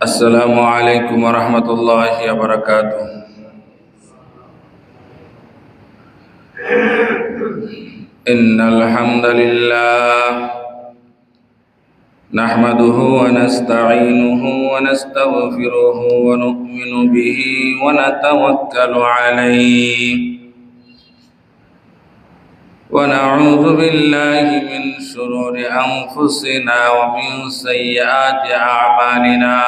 السلام عليكم ورحمة الله وبركاته. إن الحمد لله نحمده ونستعينه ونستغفره ونؤمن به ونتوكل عليه ونعوذ بالله من شرور أنفسنا ومن سيئات أعمالنا.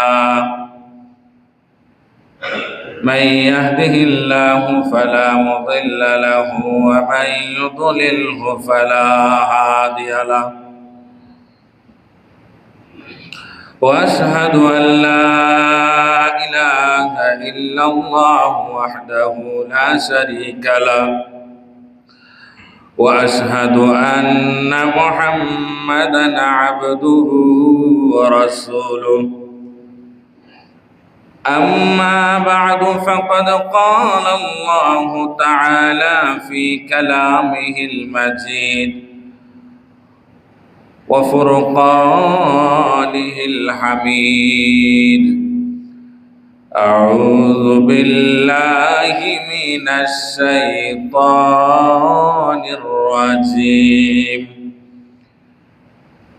من يهده الله فلا مضل له ومن يضلله فلا هادي له. وأشهد أن لا إله إلا الله وحده لا شريك له. وأشهد أن محمدا عبده ورسوله. أما بعد فقد قال الله تعالى في كلامه المجيد وفرقانه الحميد. أعوذ بالله من الشيطان الرجيم.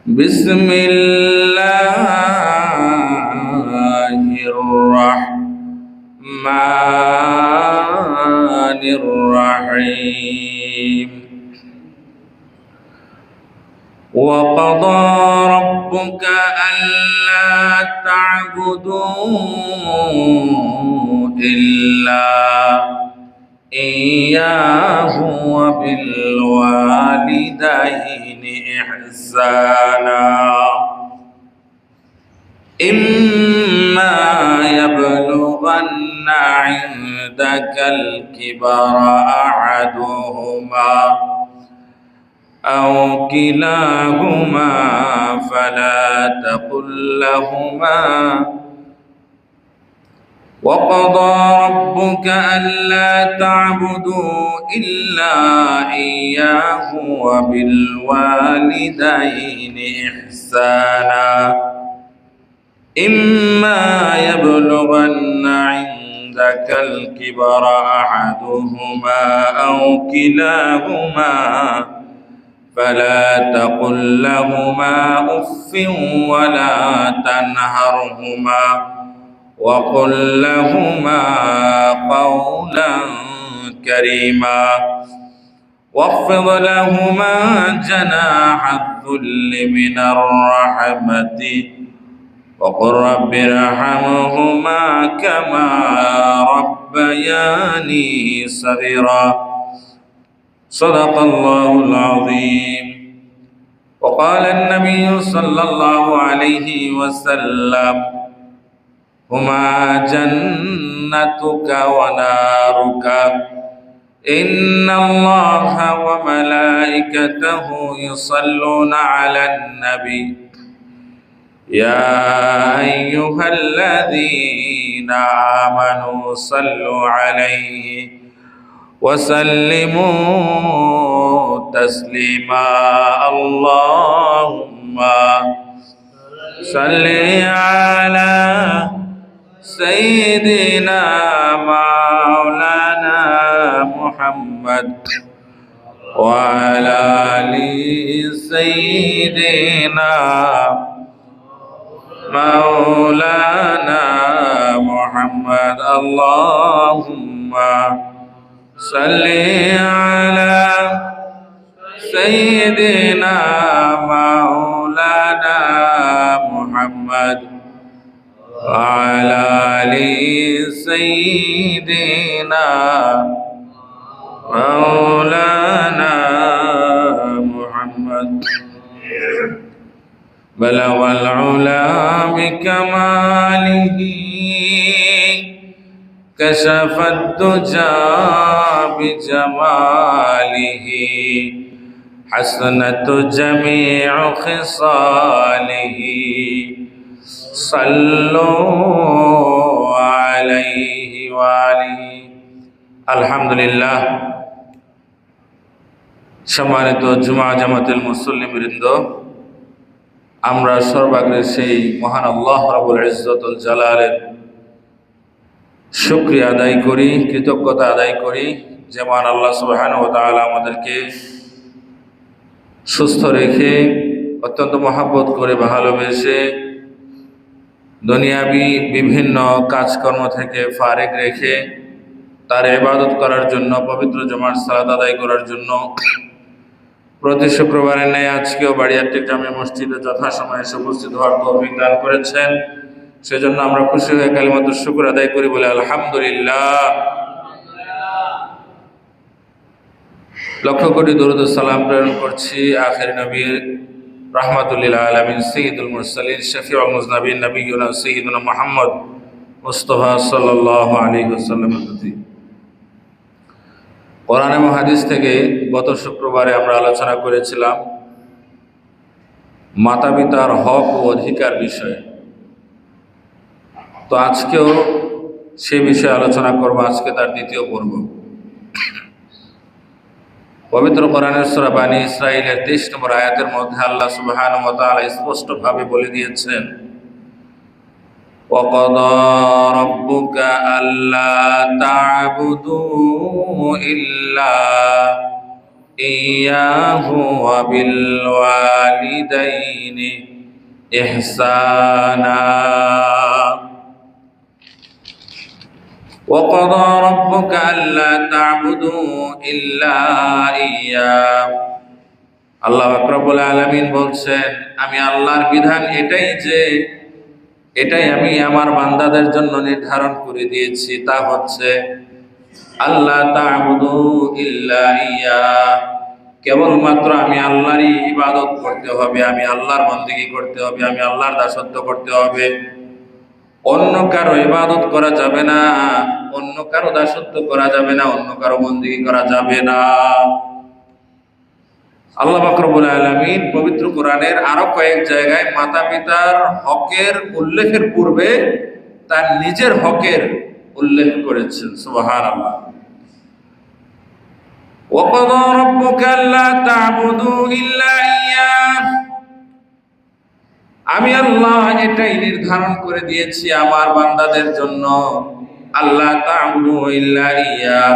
بسم الله الرحمن الرحيم. وقضى ربك ألا تعبدوا إلا إياه وبالوالدين إحسانا. إما يبلغن عندك الكبر أحدهما أو كلاهما فلا تقل لهما. وقضى ربك ألا تعبدوا إلا إياه وبالوالدين إحسانا. إما يبلغن عندك الكبر أحدهما أو كلاهما فلا تقل لهما أف ولا تنهرهما وقل لهما قولا كريما. واخفض لهما جناح الذل من الرحمة وقل رب ارحمهما كما ربياني صغيرا. صدق الله العظيم. وقال النبي صلى الله عليه وسلم هما جنتك ونارك. إن الله وملائكته يصلون على النبي يا أيها الذين آمنوا صلوا عليه وسلموا تسليما. اللهم صل على سيدنا مولانا محمد وعلى آل سيدنا مولانا محمد. اللهم صل على سيدنا مولانا محمد وعلى آل سيدنا مولانا محمد. بلغ العلا بكماله كشف الدجى بجماله حسنت جميع خصاله. صلوا عليه وآله. আলহামদুলিল্লাহ। সম্মানিত জুমা জামাতের মুসল্লি বৃন্দ, আমরা সর্বাগ্রে সেই মহান আল্লাহ রাব্বুল ইজ্জতুল জালালের শুকরিয়া আদায় করি, কৃতজ্ঞতা আদায় করি। যেমন আল্লাহ সুবহানাহু ওয়া তাআলা আমাদেরকে সুস্থ রেখে, অত্যন্ত মহাব্বত করে, ভালোবেসে, দুনিয়াবি বিভিন্ন কাজকর্ম থেকে ফারেক রেখে তার ইবাদত করার জন্য, পবিত্র জুমার সালাত আদায় করার জন্য প্রতি শুক্রবারের ন্যায় আজকেও বাড়িয়ারটি জামে মসজিদে যথাসময়ে উপস্থিত হওয়ার তৌফিক দান করেছেন। সেজন্য আমরা খুশি হয়ে কালিমাতুশ শুকর আদায় করি বলে আলহামদুলিল্লাহ। লক্ষ কোটি দরুদ ও সালাম প্রেরণ করছি আখির নবী রাহমাতুল লিল আলামিন সাইয়্যিদুল মুরসালিন শফিউল মুজনাবিন নবিয়ুনা সাইয়্যিদুনা মুহাম্মদ মুস্তাফা সাল্লাল্লাহু আলাইহি ওয়াসাল্লামের প্রতি। কোরআন এবং হাদিস থেকে গত শুক্রবারে আমরা আলোচনা করেছিলাম মাতা পিতার হক ও অধিকার বিষয়ে। তো আজকেও সে বিষয়ে আলোচনা করব। আজকে তার দ্বিতীয় পর্ব। পবিত্র কোরআনের সূরা বানী ইসরাঈলের 23 নম্বর আয়াতের মধ্যে আল্লাহ সুবহানাহু ওয়া তাআলা স্পষ্টভাবে বলে দিয়েছেন, وَقَضَى رَبُّكَ أَلَّا تَعْبُدُوا إِلَّا إِيَّاهُ وَبِالْوَالِدَيْنِ إِحْسَانًا وَقَضَى رَبُّكَ أَلَّا تَعْبُدُوا إِلَّا إِيَّاهُ। আল্লাহ রাব্বুল আলামিন বলছেন, আমি আল্লাহর বিধান এটাই আমি আমার বান্দাদের জন্য নির্ধারণ করে দিয়েছি, তা হচ্ছে আল্লাহ তা'বুদু ইল্লা ইয়া, কেবলমাত্র আমি আল্লাহরই ইবাদত করতে হবে, আমি আল্লাহর বন্দেগী করতে হবে, আমি আল্লাহর দাসত্ব করতে হবে। অন্য কারো ইবাদত করা যাবে না, অন্য কারো দাসত্ব করা যাবে না, অন্য কারো বন্দেগী করা যাবে না। আল্লাহ পাক রব্বুল আলামিন পবিত্র কোরআনের আরো কয়েক জায়গায় মাতা পিতার হকের উল্লেখের পূর্বে তার নিজের হকের উল্লেখ করেছেন। সুবহানাল্লাহ। ওয়াকাদা রাব্বুকা আল্লা তা'বুদু ইল্লা ইয়্যাহ, আমি আল্লাহ এটাই নির্ধারণ করে দিয়েছি আমার বান্দাদের জন্য, আল্লাহ তা'বুদু ইল্লা ইয়্যাহ,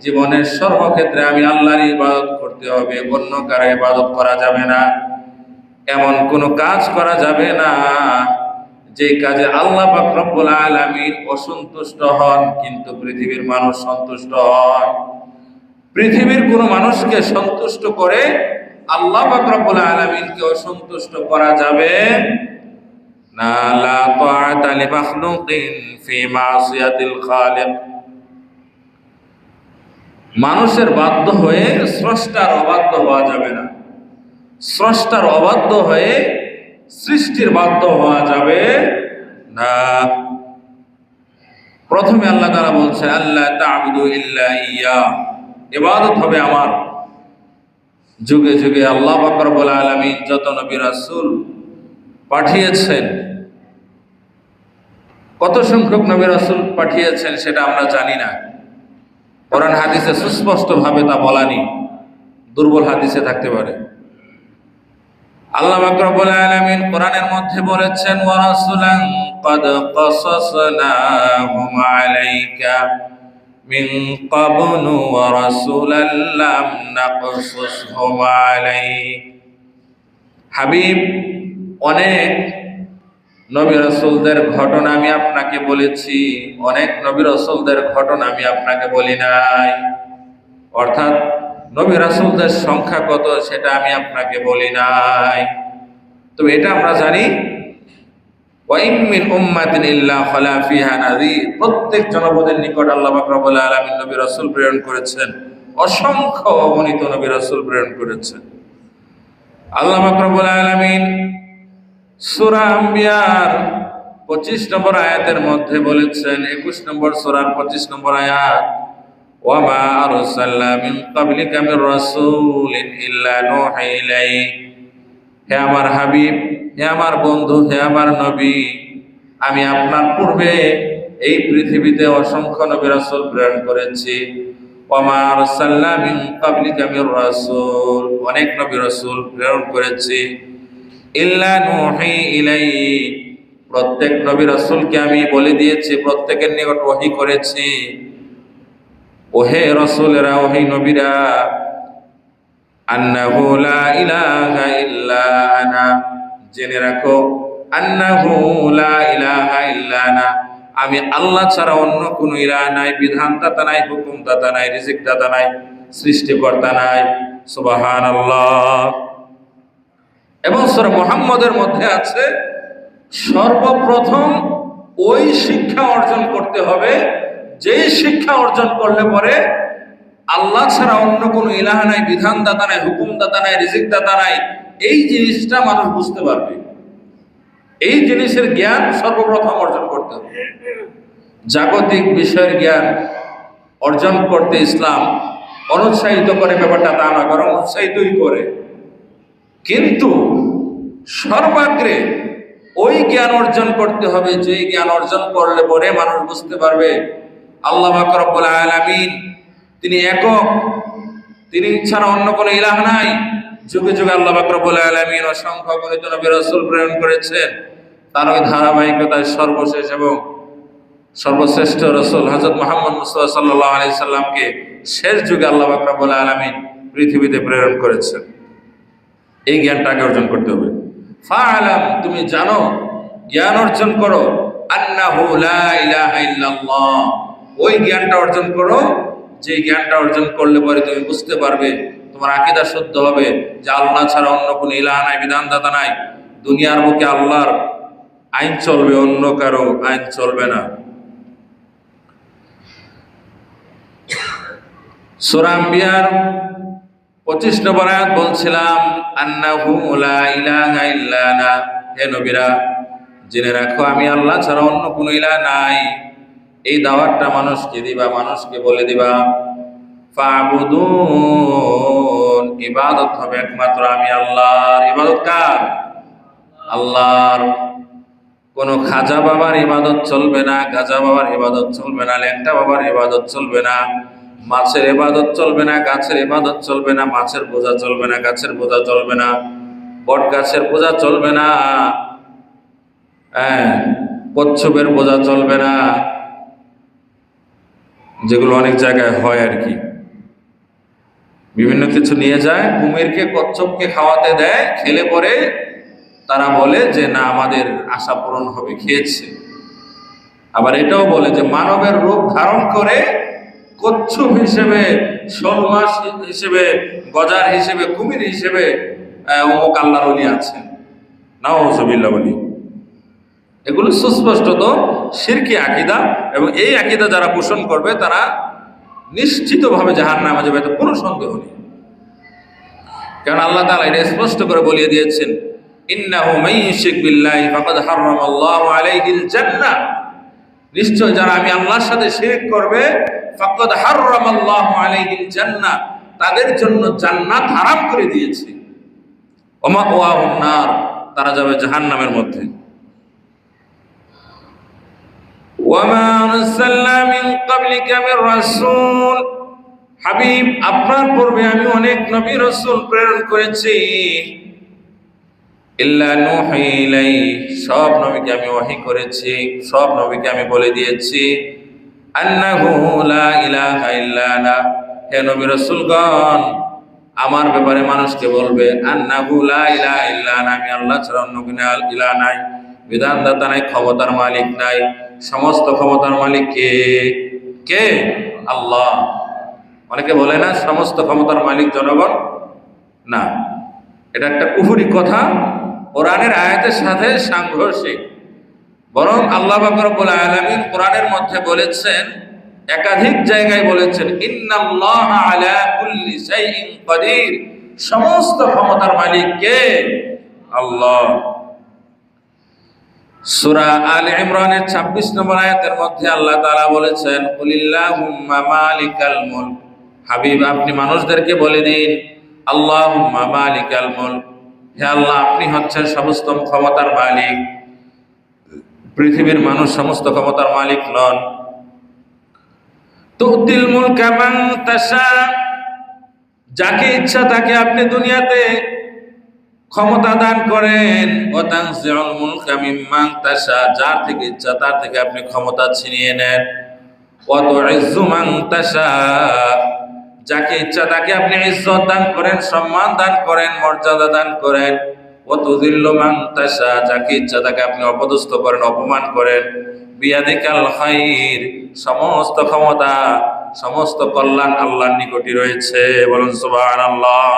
জীবনের সর্বক্ষেত্রে আমি আল্লাহর ইবাদত করতে হবে, অন্য কারো ইবাদত করা যাবে না। এমন কোনো কাজ করা যাবে না যে কাজে আল্লাহ পাক রব্বুল আলামিন অসন্তুষ্ট হন, কিন্তু পৃথিবীর মানুষ সন্তুষ্ট হয়। পৃথিবীর কোনো মানুষকে সন্তুষ্ট করে আল্লাহ পাক রব্বুল আলামিনকে অসন্তুষ্ট করা যাবে না। লা তাআতা লি মাখলুকিন ফি মাসিয়াতিল খালিক, মানুষের বাধ্য হয়ে স্রষ্টার অবাধ্য হওয়া যাবে না, স্রষ্টার অবাধ্য হয়ে সৃষ্টির বাধ্য হওয়া যাবে না। প্রথমে আল্লাহ তাআলা বলছেন আল্লাহ তা'বুদু ইল্লা ইয়্যা, ইবাদত হবে আমার। যুগে যুগে আল্লাহ পাক রব্বুল আলামিন যত নবী রাসূল পাঠিয়েছেন, কত সংখ্যক নবী রাসূল পাঠিয়েছেন সেটা আমরা জানি না। কোরআন হাদিসে সুস্পষ্ট ভাবে তা বলা নেই, দুর্বল হাদিসে থাকতে পারে। আল্লাহ পাক রব্বুল আলামিন কোরআনের মধ্যে বলেছেন, ওয়া রাসূলান ক্বাদ ক্বাসাসনাহুম আলাইকা মিন ক্বাবলু ওয়া রাসূলান লাম নাকসুসহুম আলাইক। হাবিব, অনেক নবী রাসূলদের ঘটনা আমি আপনাকে বলেছি, অনেক নবী রাসূলদের ঘটনা আমি আপনাকে বলি নাই। অর্থাৎ নবী রাসূলদের সংখ্যা কত সেটা আমি আপনাকে বলি নাই। তো এটা আমরা জানি, ওয়া ইন মিন উম্মাতিন ইল্লা খালা ফিহা নাযীর, প্রত্যেক জনপদের নিকট আল্লাহ পাক রব্বুল আলামিন নবী রাসূল প্রেরণ করেছেন, অসংখ্য অগণিত নবী রাসূল প্রেরণ করেছেন। আল্লাহ পাক রব্বুল আলামিন সূরা আম্বিয়ার 25 নম্বর আয়াতের মধ্যে বলেছেন, 21 নম্বর সূরার 25 নম্বর আয়াত, ওয়া মা আরসালনা মিন ক্বাবলিকা মির রাসূলিন ইল্লা নূহি ইলাইহি, হে আমার হাবিব, হে আমার বন্ধু, হে আমার নবী, আমি আপনার পূর্বে এই পৃথিবীতে অসংখ্য নবী রাসূল প্রেরণ করেছি। ওয়া মা আরসালনা মিন ক্বাবলিকা মির রাসূল, অনেক নবী রাসূল প্রেরণ করেছি। ইল্লা নুহি ইলাইহি, প্রত্যেক নবী রাসূলকে আমি বলে দিয়েছি, প্রত্যেকের নিকট ওহী করেছি। ওহে রাসূলেরা, ওহে নবীরা, আন্নাহু লা ইলাহা ইল্লা আনা, জেনে রাখো, আন্নাহু লা ইলাহা ইল্লা আনা, আমি আল্লাহ ছাড়া অন্য কোনো ইলাহ নাই, বিধানদাতা নাই, হুকুমদাতা নাই, রিজিকদাতা নাই, সৃষ্টিকর্তা নাই। সুবহানাল্লাহ। এবং সূরা মুহাম্মদের মধ্যে আছে, সর্বপ্রথম ওই শিক্ষা অর্জন করতে হবে যে শিক্ষা অর্জন করলে পরে আল্লাহ ছাড়া অন্য কোনো ইলাহ নাই, বিধানদাতা নাই, হুকুমদাতা নাই, রিজিকদাতা নাই, এই জিনিসটা মানুষ বুঝতে পারবে। এই জিনিসের জ্ঞান সর্বপ্রথম অর্জন করতে হবে। জাগতিক বিষয়ের জ্ঞান অর্জন করতে ইসলাম অনুৎসাহিত করে ব্যাপারটা তা না, বরং উৎসাহিতই করে। কিন্তু সর্বাগ্রে ওই জ্ঞান অর্জন করতে হবে যে জ্ঞান অর্জন করলে পরে মানুষ বুঝতে পারবে আল্লাহ পাক রব্বুল আলামিন তিনি একক, তিনি ছাড়া অন্য কোনো ইলাহ নাই। যুগে যুগে আল্লাহ পাক রব্বুল আলামিন অসংখ্য গণিত নবী রাসূল প্রেরণ করেছেন। তার ওই ধারাবাহিকতায় সর্বশেষ এবং সর্বশ্রেষ্ঠ রাসূল হযরত মুহাম্মদ মুস্তাফা সাল্লাল্লাহু আলাইহি সাল্লামকে শেষ যুগে আল্লাহ পাক রব্বুল আলামিন পৃথিবীতে প্রেরণ করেছেন। এই জ্ঞানটাকে অর্জন করতে হবে। ফাআলাম, তুমি জানো, জ্ঞান অর্জন করো, আন্নাহু লা ইলাহা ইল্লাল্লাহ, ওই জ্ঞানটা অর্জন করো যে জ্ঞানটা অর্জন করলে পরে তুমি বুঝতে পারবে, তোমার আকীদা শুদ্ধ হবে যে আল্লাহ ছাড়া অন্য কোনো ইলাহ নাই, বিধানদাতা নাই। দুনিয়ার বুকে আল্লাহর আইন চলবে, অন্য কারো আইন চলবে না। সূরা আম্বিয়ার 25 নম্বর আয়াত বলছিলাম, আন্নাহু লা ইলাহা ইল্লা আনা, হে নবীরা জেনে রাখো আমি আল্লাহ ছাড়া অন্য কোনো ইলাহ নাই। এই দাওয়াতটা মানুষকে দিবা, মানুষকে বলে দিবা। ফাবুদুন, ইবাদত হবে একমাত্র আমি আল্লাহর। ইবাদত কার? আল্লাহর। কোন খাজা বাবার ইবাদত চলবে না, গাজা বাবার ইবাদত চলবে না, ল্যাংটা বাবার ইবাদত চলবে না, মাছের ইবাদত চলবে না, গাছের ইবাদত চলবে না, মাছের পূজা চলবে না, গাছের পূজা চলবে না, বট গাছের পূজা চলবে না, কচ্ছপের পূজা চলবে না, যেগুলো অনেক জায়গায় হয় আর কি। বিভিন্ন কিছু নিয়ে যায়, কুমিরকে কচ্ছপকে খাওয়াতে দেয়, খেলে পরে তারা বলে যে না আমাদের আশা পূরণ হবে, খেয়েছে। আবার এটাও বলে যে মানবের রূপ ধারণ করে কচ্ছপ হিসেবে, শোল মাছ হিসেবে, গজার হিসেবে, কুমির হিসেবে অমুক আল্লাহর ওলি আছে। নাউযুবিল্লাহ বলি। এগুলো সুস্পষ্টত শিরকি আকীদা, এবং এই আকীদা যারা পোষণ করবে তারা নিশ্চিতভাবে জাহান্নামে যাবে, এতে কোনো সন্দেহ নেই। কারণ আল্লাহ তাআলা এটা স্পষ্ট করে বলিয়ে দিয়েছেন, ইন্নাহু মান ইউশরিক বিল্লাহি ফাকাদ হারামাল্লাহু আলাইহিল জান্নাহ, নিশ্চয় যারা আমি আল্লাহর সাথে শিরক করবে, ফাকাদ হারামাল্লাহু আলাইহিল জান্নাহ, তাদের জন্য জান্নাত হারাম করে দিয়েছে। ওয়া মাওয়াহুন নার, তারা যাবে জাহান্নামের মধ্যে। ওয়া মা আরসালনা মিন ক্বাবলিকা মির রাসূল, হাবিব আপনার পূর্বে আমি অনেক নবী রাসূল প্রেরণ করেছি, ইল্লা নূহি ইলাইহি, সব নবীকে আমি ওহী করেছি, সব নবীকে আমি বলে দিয়েছি, আন্নাহু লা ইলাহা ইল্লা আনা, হে নবী রাসূলগণ আমার ব্যাপারে মানুষকে বলবে, আন্নাহু লা ইলাহা ইল্লা আনা, আমি আল্লাহ ছাড়া অন্য কোনো ইলাহ নাই, বিধানদাতা নাই, ক্ষমতার মালিক নাই। সমস্ত ক্ষমতার মালিক কে? কে? আল্লাহ। অনেকে বলে না সমস্ত ক্ষমতার মালিক জনগণ, না, এটা একটা কুফরি কথা, কোরআনের আয়াতের সাথে সাংঘর্ষিক। বরং আল্লাহ পাক রব্বুল আলামিন কোরআনের মধ্যে বলেছেন, একাধিক জায়গায় বলেছেন, ইন্নাল্লাহা আলা কুল্লি শাইইন কাদির, সমস্ত ক্ষমতার মালিক কে? আল্লাহ। সূরা আলে ইমরানের 26 নম্বর আয়াতের মধ্যে আল্লাহ তাআলা বলেছেন, কুলিল্লাহুম্মা মালিকাল মুলক, হাবিব আপনি মানুষদেরকে বলে দিন, আল্লাহুম্মা মালিকাল মুলক, হে আল্লাহ আপনি হচ্ছেন সমস্ত ক্ষমতার মালিক, পৃথিবীর মানুষ সমস্ত ক্ষমতার মালিক নন। তুতিল মুলকা মান তাশা, যাকে ইচ্ছা তাকে আপনি দুনিয়াতে ক্ষমতা দান করেন, ওয়া তানজিউল মুলকা মিম্মান তাশা, যার থেকে ইচ্ছা তার থেকে আপনি ক্ষমতা ছিনিয়ে নেন, ওয়া তুইজ্জু মান তাশা, যাকে ইচ্ছা তাকে আপনি ইজ্জত দান করেন, সম্মান দান করেন, মর্যাদা দান করেন, ওয়া তুযিল্লু মান তাশা, যাকে ইচ্ছা তাকে আপনি অপদস্থ করেন, অপমান করেন। বিয়াদিকাল খাইর, সমস্ত ক্ষমতা সমস্ত কল্যাণ আল্লাহর নিকটই রয়েছে। বলুন সুবহানাল্লাহ।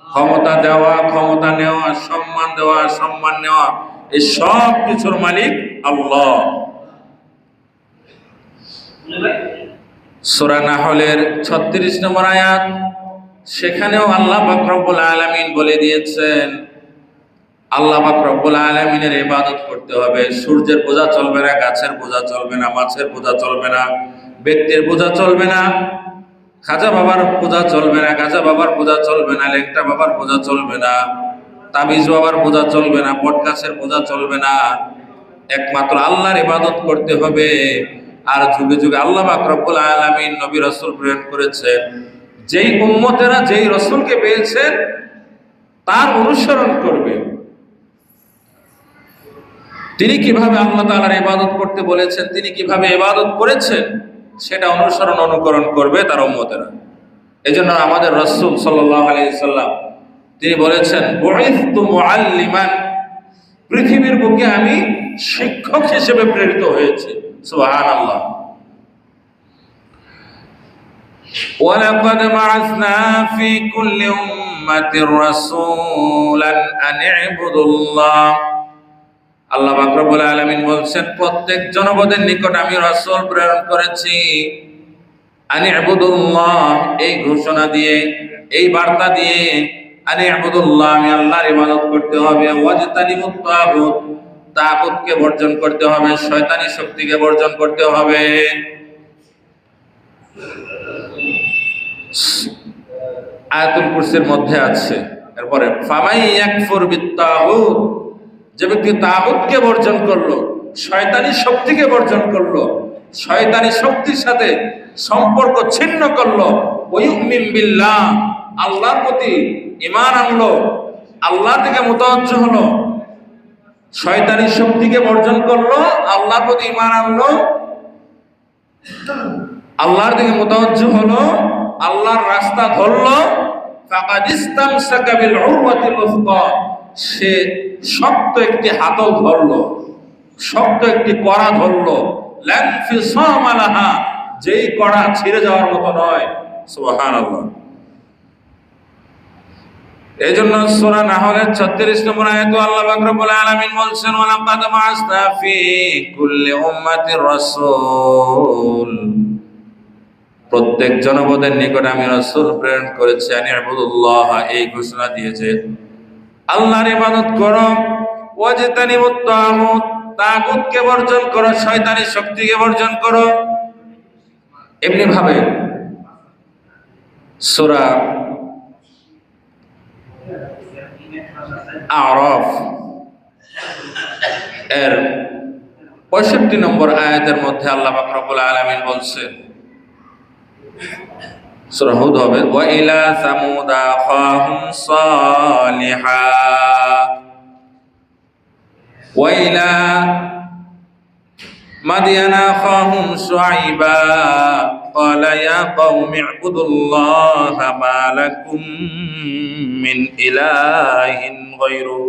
ক্ষমতা দেওয়া, ক্ষমতা নেওয়া, সম্মান দেওয়া, সম্মান নেওয়া, এই সব কিছুর মালিক আল্লাহ। সূরা নাহলের 36 নম্বর আয়াত, সেখানেও আল্লাহ পাক রব্বুল আলামিন বলে দিয়েছেন, আল্লাহ পাক রব্বুল আলামিনের ইবাদত করতে হবে। সূর্যের পূজা চলবে না, গাছের পূজা চলবে না, মাছের পূজা চলবে না, ব্যক্তির পূজা চলবে না, খাজা বাবার পূজা চলবে না, গাজা বাবার পূজা চলবে না, লেংটা বাবার পূজা চলবে না, তাবিজ বাবার পূজা চলবে না, বটগাছের পূজা চলবে না। একমাত্র আল্লাহর ইবাদত করতে হবে। আর যুগে যুগে আল্লাহ পাক রব্বুল আলামিন নবী রাসূল প্রেরণ করেছেন, যেই উম্মতেরা যেই রাসূলকে পেয়েছেন তার অনুসরণ করবে। তিনি কিভাবে আল্লাহ তাআলার ইবাদত করতে বলেছেন, তিনি কিভাবে ইবাদত করেছেন, সেটা অনুসরণ অনুকরণ করবে তার উম্মতেরা। এজন্য আমাদের রাসূল সাল্লাল্লাহু আলাইহি সাল্লাম তিনি বলেছেন, বুইসতু মুআল্লিমান, পৃথিবীর বুকে আমি শিক্ষক হিসেবে প্রেরিত হয়েছি। সুবহানাল্লাহ। ওয়ালাকাদ বা'আসনা ফি কুল্লি উম্মাতির রাসূলান আন ইবুদুল্লাহ। আল্লাহ পাক রব্বুল আলামিন বলছেন, প্রত্যেক জনপদের নিকট আমি রাসূল প্রেরণ করেছি আন ইবুদুল্লাহ, এই ঘোষণা দিয়ে, এই বার্তা দিয়ে, আন ইবুদুল্লাহ, আমি আল্লাহর ইবাদত করতে হবে, ওয়াজতানিবুত তাগুত, তাগুতকে বর্জন করতে হবে, শয়তানি শক্তিকে বর্জন করতে হবে। আয়াতুল কুরসির মধ্যে আছে। এরপরে ফামাই ইয়াকফুর বিত-তাগুত, যে ব্যক্তি তাগুতকে বর্জন করলো, শয়তানি শক্তিকে বর্জন করলো, শয়তানি শক্তির সাথে সম্পর্ক ছিন্ন করলো, ওয়ুমিন বিল্লাহ, আল্লাহর প্রতি ঈমান আনলো, আল্লাহর দিকে মুতাওয়াজ্জিহ হলো, শয়তানি শক্তিকে বর্জন করলো, আল্লাহর প্রতি ঈমান আনলো, আল্লাহর দিকে মুতাওয়াজ্জিহ হলো, আল্লাহর রাস্তা ধরলো, ফাকাদ ইসতামসাকা বিল উরওয়াতিল উসকা, সে শক্ত একটি হাতল ধরলো, শক্ত একটি কড়া ধরলো, লা ইনফিসাম লাহা, যেই কড়া ছিঁড়ে যাওয়ার মতো নয়। সুবহানাল্লাহ। এই জন্য সূরা নাহলের 36 নম্বর আয়াতে আল্লাহ পাক রব্বুল আলামিন বলছেন, ওয়ালাকাদ বা'আসনা ফি কুল্লি উম্মাতির রাসূল, প্রত্যেক জনপদের নিকট আমি রাসূল প্রেরণ করেছি, আন ইবুদুল্লাহ, এই ঘোষণা দিয়েছে আল্লাহর ইবাদত করো, ওয়াজতানিবুত তাগুত, তাগুতকে বর্জন করো, শয়তানি শক্তিকে বর্জন করো। এমনি ভাবে সূরা আরাফ এর 65 নম্বর আয়াতের মধ্যে আল্লাহ পাক রব্বুল আলামিন বলছেন, সূরা হুদ হবে, ওয়া ইলা সামুদা আখাহুম সালিহা, ওয়া ইলা মাদিয়ানা আখাহুম শুআইবা, ক্বালা ইয়া কওমি ইবুদুল্লাহা মা লাকুম মিন ইলাহিন গায়রু।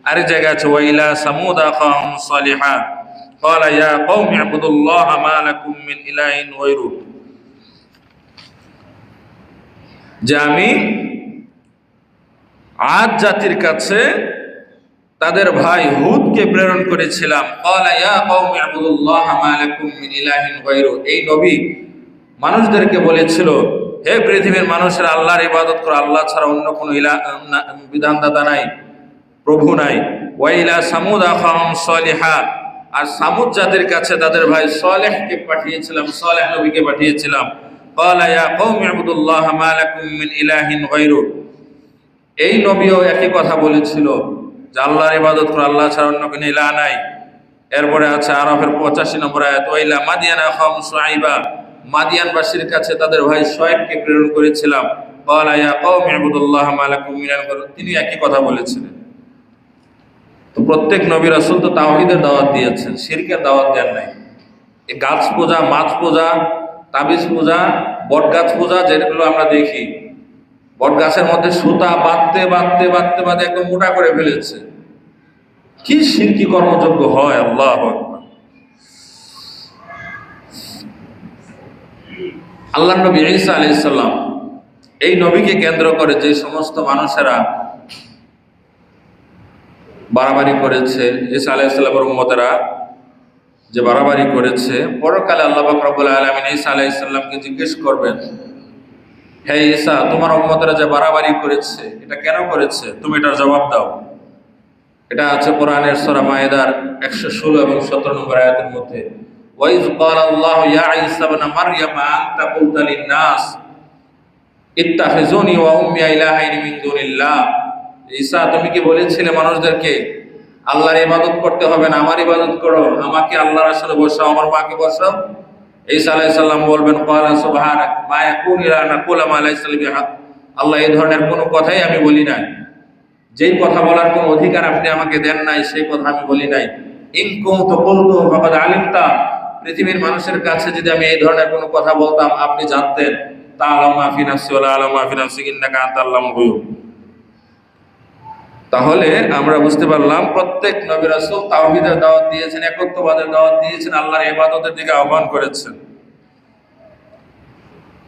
আরেক জায়গায় আছে, ওয়া ইলা সামুদা আখাহুম সালিহা, ক্বালা ইয়া কওমি ইবুদুল্লাহা মা লাকুম মিন ইলাহিন গায়রু, যে আমি আদ জাতির কাছে তাদের ভাই হুদকে প্রেরণ করেছিলাম, ক্বালা ইয়া কওমি ইবুদুল্লাহা মা লাকুম মিন ইলাহিন গায়রু, এই নবী মানুষদেরকে বলেছিল, হে পৃথিবীর মানুষেরা, আল্লাহর ইবাদত করো, আল্লাহ ছাড়া অন্য কোনো বিধানদাতা নাই, প্রভু নাই। ওয়া ইলা সামুদ আখাহুম সালিহা, আর সামুদ জাতির কাছে তাদের ভাই সালেহকে পাঠিয়েছিলাম, সালেহ নবীকে পাঠিয়েছিলাম, ক্বালা ইয়া কওমি ইবুদুল্লাহা মা লাকুম মিন ইলাহিন গায়রু, এই নবীও একই কথা বলেছিল যে আল্লাহর ইবাদত করো, আল্লাহ ছাড়া অন্য কোনো ইলাহ নাই। এরপরে আছে আরাফের 85 নম্বর আয়াত, ওয়া ইলা মাদিয়ানা আখাহুম শুআইবা, মাদিয়ানবাসীর কাছে তাদের ভাই শুআইবকে প্রেরণ করেছিলাম, ক্বালা ইয়া কওমি ইবুদুল্লাহ মা লাকুম মিনাল ইলাহিন, তিনি একই কথা বলেছিলেন। তো প্রত্যেক নবী রাসূল তো তাওহীদের দাওয়াত দিয়েছেন, শিরকের দাওয়াত দেন নাই। এই গাছ পূজা, মাছ পূজা, তাবিজ পূজা, বট গাছ পূজা যেগুলো আমরা দেখি, বট গাছের মধ্যে সুতা বাঁধতে বাঁধতে বাঁধতে বাঁধতে একদম মোটা করে ফেলেছে, কি শিরকি কর্মযোগ্য হয়! আল্লাহু আকবার। আল্লাহর নবী ঈসা আলাইহিস সালাম, এই নবীকে কেন্দ্র করে যে সমস্ত মানুষেরা বাড়াবাড়ি করেছে, ঈসা আলাইহিস সালামের উম্মতেরা যে বাড়াবাড়ি করেছে, পরকালে আল্লাহ পাক রব্বুল আলামিন ঈসা আলাইহিস সালামকে জিজ্ঞেস করবেন, হে ঈসা, তোমার উম্মতেরা যে বাড়াবাড়ি করেছে এটা কেন করেছে, তুমি এটার জবাব দাও। এটা আছে কোরআনের সূরা মায়েদার 116 এবং 17 নম্বর আয়াতের মধ্যে। ওয়াইজ ক্বালাল্লাহু ইয়া ঈসা ইবনে মারইয়াম আনতা কুলতা লিন-নাস ইত্তাখিজুনি ওয়া উম্মি ইলাহাইনি মিন দুনিল্লাহ, ঈসা তুমি কি বলেছিলে মানুষদেরকে আল্লাহর ইবাদত করতে হবে না, আমার ইবাদত করো, আমাকে আল্লাহর আসলে বসাও, আমার মাকে বসাও? ঈসা আলাইহিস সালাম বলবেন, ক্বালা সুবহানাক মা ইয়াকুনু লি আন আকুলা মা লাইসা লি বিহাক, আল্লাহ এই ধরনের কোনো কথাই আমি বলি নাই, যেই কথা বলার কোনো অধিকার আপনি আমাকে দেন নাই সেই কথা আমি বলি নাই। ইন কুনতু কুলতু ফাকাদ আলিমতা, পৃথিবীর মানুষের কাছে যদি আমি এই ধরনের কোনো কথা বলতাম আপনি জানতেন। তাআলামু মা ফি নাফসি ওয়া লা আ'লামু মা ফি নাফসিক ইন্নাকা আনতা আল্লামুল গুয়ুব। তাহলে আমরা বুঝতে পারলাম প্রত্যেক নবী রাসূল তাওহীদের দাওয়াত দিয়েছেন, একত্ববাদের দাওয়াত দিয়েছেন, আল্লাহর ইবাদতের দিকে আহ্বান করেছেন।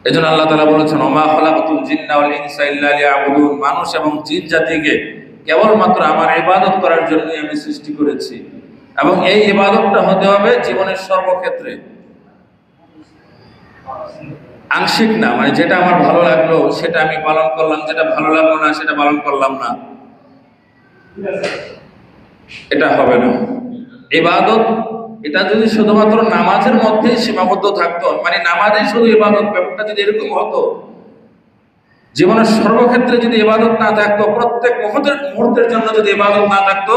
এজন্য আল্লাহ তাআলা বলেছেন, ওমা খালাকাতুল জিন্না ওয়াল ইনসা ইল্লা লিয়াবুদুন, মানুষ এবং জিন জাতিকে কেবলমাত্র আমার ইবাদত করার জন্যই আমি সৃষ্টি করেছি, এবং এই ইবাদতটা হতে হবে জীবনের সর্বক্ষেত্রে, আংশিক না, মানে যেটা আমার ভালো লাগলো সেটা আমি পালন করলাম, যেটা ভালো লাগলো না সেটা পালন করলাম না, এটা হবে না। ইবাদত এটা যদি শুধুমাত্র নামাজের মধ্যেই সীমাবদ্ধ থাকতো, মানে নামাজেই শুধু ইবাদত, ব্যাপারটা যদি এরকম হতো, জীবনের সর্বক্ষেত্রে যদি ইবাদত না থাকতো, প্রত্যেক মুহূর্তের জন্য যদি ইবাদত না থাকতো,